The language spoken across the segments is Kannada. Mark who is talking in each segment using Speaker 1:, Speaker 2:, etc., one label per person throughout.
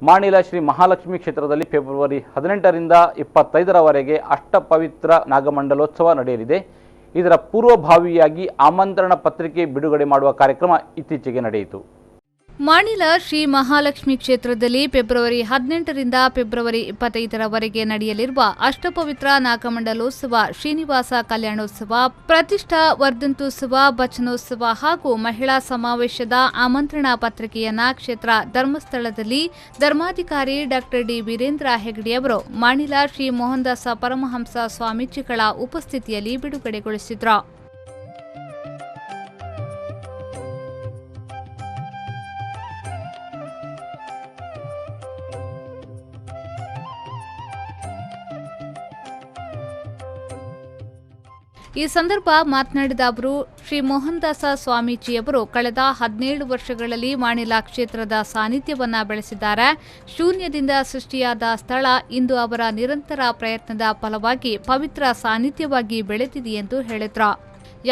Speaker 1: ಮಾಣಿಲ ಶ್ರೀ ಮಹಾಲಕ್ಷ್ಮಿ ಕ್ಷೇತ್ರದಲ್ಲಿ ಫೆಬ್ರವರಿ 18ರಿಂದ 25ರವರೆಗೆ ಅಷ್ಟಪವಿತ್ರ ನಾಗಮಂಡಲೋತ್ಸವ ನಡೆಯಲಿದೆ. ಇದರ ಪೂರ್ವಭಾವಿಯಾಗಿ ಆಮಂತ್ರಣ ಪತ್ರಿಕೆ ಬಿಡುಗಡೆ ಮಾಡುವ ಕಾರ್ಯಕ್ರಮ ಇತ್ತೀಚೆಗೆ ನಡೆಯಿತು.
Speaker 2: ಮಾಣಿಲ ಶ್ರೀ ಮಹಾಲಕ್ಷ್ಮಿ ಕ್ಷೇತ್ರದಲ್ಲಿ ಫೆಬ್ರವರಿ 18ರಿಂದ ಫೆಬ್ರವರಿ 25ರವರೆಗೆ ನಡೆಯಲಿರುವ ಅಷ್ಟಪವಿತ್ರ ನಾಗಮಂಡಲೋತ್ಸವ, ಶ್ರೀನಿವಾಸ ಕಲ್ಯಾಣೋತ್ಸವ, ಪ್ರತಿಷ್ಠಾ ವರ್ಧಂತೋತ್ಸವ, ಭಜನೋತ್ಸವ ಹಾಗೂ ಮಹಿಳಾ ಸಮಾವೇಶದ ಆಮಂತ್ರಣ ಪತ್ರಿಕೆಯನ್ನ ಕ್ಷೇತ್ರ ಧರ್ಮಸ್ಥಳದಲ್ಲಿ ಧರ್ಮಾಧಿಕಾರಿ ಡಾ ಡಿ ವೀರೇಂದ್ರ ಹೆಗಡೆ ಅವರು ಮಾಣಿಲ ಶ್ರೀ ಮೋಹನದಾಸ ಪರಮಹಂಸ ಸ್ವಾಮೀಜಿಗಳ ಉಪಸ್ಥಿತಿಯಲ್ಲಿ ಬಿಡುಗಡೆಗೊಳಿಸಿದರು. ಈ ಸಂದರ್ಭ ಮಾತನಾಡಿದ ಅವರು, ಶ್ರೀ ಮೋಹನದಾಸ ಸ್ವಾಮೀಜಿಯವರು ಕಳೆದ 17 ವರ್ಷಗಳಲ್ಲಿ ಮಾಣಿಲ ಕ್ಷೇತ್ರದ ಸಾನ್ನಿಧ್ಯವನ್ನ ಬೆಳೆಸಿದ್ದಾರೆ. ಶೂನ್ಯದಿಂದ ಸೃಷ್ಟಿಯಾದ ಸ್ಥಳ ಇಂದು ಅವರ ನಿರಂತರ ಪ್ರಯತ್ನದ ಫಲವಾಗಿ ಪವಿತ್ರ ಸಾನ್ನಿಧ್ಯವಾಗಿ ಬೆಳೆದಿದೆ ಎಂದು ಹೇಳಿದರು.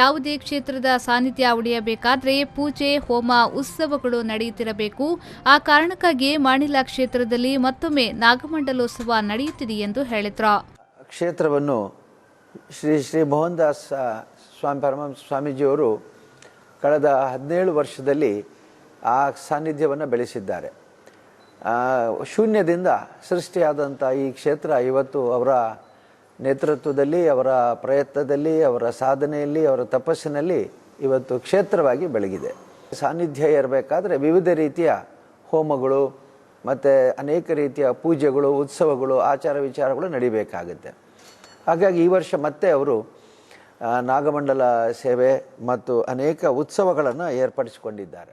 Speaker 2: ಯಾವುದೇ ಕ್ಷೇತ್ರದ ಸಾನ್ನಿಧ್ಯ ಉಳಿಯಬೇಕಾದ್ರೆ ಪೂಜೆ, ಹೋಮ, ಉತ್ಸವಗಳು ನಡೆಯುತ್ತಿರಬೇಕು. ಆ ಕಾರಣಕ್ಕಾಗಿ ಮಾಣಿಲ ಕ್ಷೇತ್ರದಲ್ಲಿ ಮತ್ತೊಮ್ಮೆ ನಾಗಮಂಡಲೋತ್ಸವ ನಡೆಯುತ್ತಿದೆ ಎಂದು ಹೇಳಿದರು.
Speaker 3: ಕ್ಷೇತ್ರವನ್ನು ಶ್ರೀ ಮೋಹನದಾಸ ಪರಮಹಂಸ ಸ್ವಾಮೀಜಿಯವರು ಕಳೆದ 17 ವರ್ಷದಲ್ಲಿ ಆ ಸಾನ್ನಿಧ್ಯವನ್ನು ಬೆಳೆಸಿದ್ದಾರೆ. ಶೂನ್ಯದಿಂದ ಸೃಷ್ಟಿಯಾದಂಥ ಈ ಕ್ಷೇತ್ರ ಇವತ್ತು ಅವರ ನೇತೃತ್ವದಲ್ಲಿ, ಅವರ ಪ್ರಯತ್ನದಲ್ಲಿ, ಅವರ ಸಾಧನೆಯಲ್ಲಿ, ಅವರ ತಪಸ್ಸಿನಲ್ಲಿ ಇವತ್ತು ಕ್ಷೇತ್ರವಾಗಿ ಬೆಳಗಿದೆ. ಸಾನ್ನಿಧ್ಯ ಇರಬೇಕಾದ್ರೆ ವಿವಿಧ ರೀತಿಯ ಹೋಮಗಳು ಮತ್ತು ಅನೇಕ ರೀತಿಯ ಪೂಜೆಗಳು, ಉತ್ಸವಗಳು, ಆಚಾರ ವಿಚಾರಗಳು ನಡಿಬೇಕಾಗುತ್ತೆ. ಹಾಗಾಗಿ ಈ ವರ್ಷ ಮತ್ತೆ ಅವರು ನಾಗಮಂಡಲ ಸೇವೆ ಮತ್ತು ಅನೇಕ ಉತ್ಸವಗಳನ್ನು ಏರ್ಪಡಿಸಿಕೊಂಡಿದ್ದಾರೆ.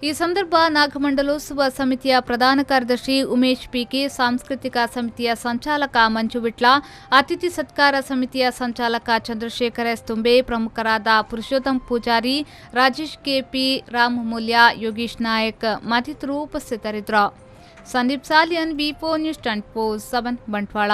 Speaker 2: ಈ ಸಂದರ್ಭ ನಾಗಮಂಡಲೋತ್ಸವ ಸಮಿತಿಯ ಪ್ರಧಾನ ಕಾರ್ಯದರ್ಶಿ ಉಮೇಶ್ ಪಿಕೆ, ಸಾಂಸ್ಕೃತಿಕ ಸಮಿತಿಯ ಸಂಚಾಲಕ ಮಂಜು ವಿಟ್ಲ, ಅತಿಥಿ ಸತ್ಕಾರ ಸಮಿತಿಯ ಸಂಚಾಲಕ ಚಂದ್ರಶೇಖರ ಎಸ್ ತುಂಬೆ, ಪ್ರಮುಖರಾದ ಪುರುಷೋತ್ತಮ್ ಪೂಜಾರಿ, ರಾಜೇಶ್ ಕೆಪಿ, ರಾಮಮೂಲ್ಯ, ಯೋಗೀಶ್ ನಾಯಕ್ ಮತ್ತಿತರರು ಉಪಸ್ಥಿತರಿದ್ದರು. ಸಂದೀಪ್ ಸಾಲಿಯನ್, ವಿ4 ನ್ಯೂಸ್ 24/7 ಬಂಟ್ವಾಳ.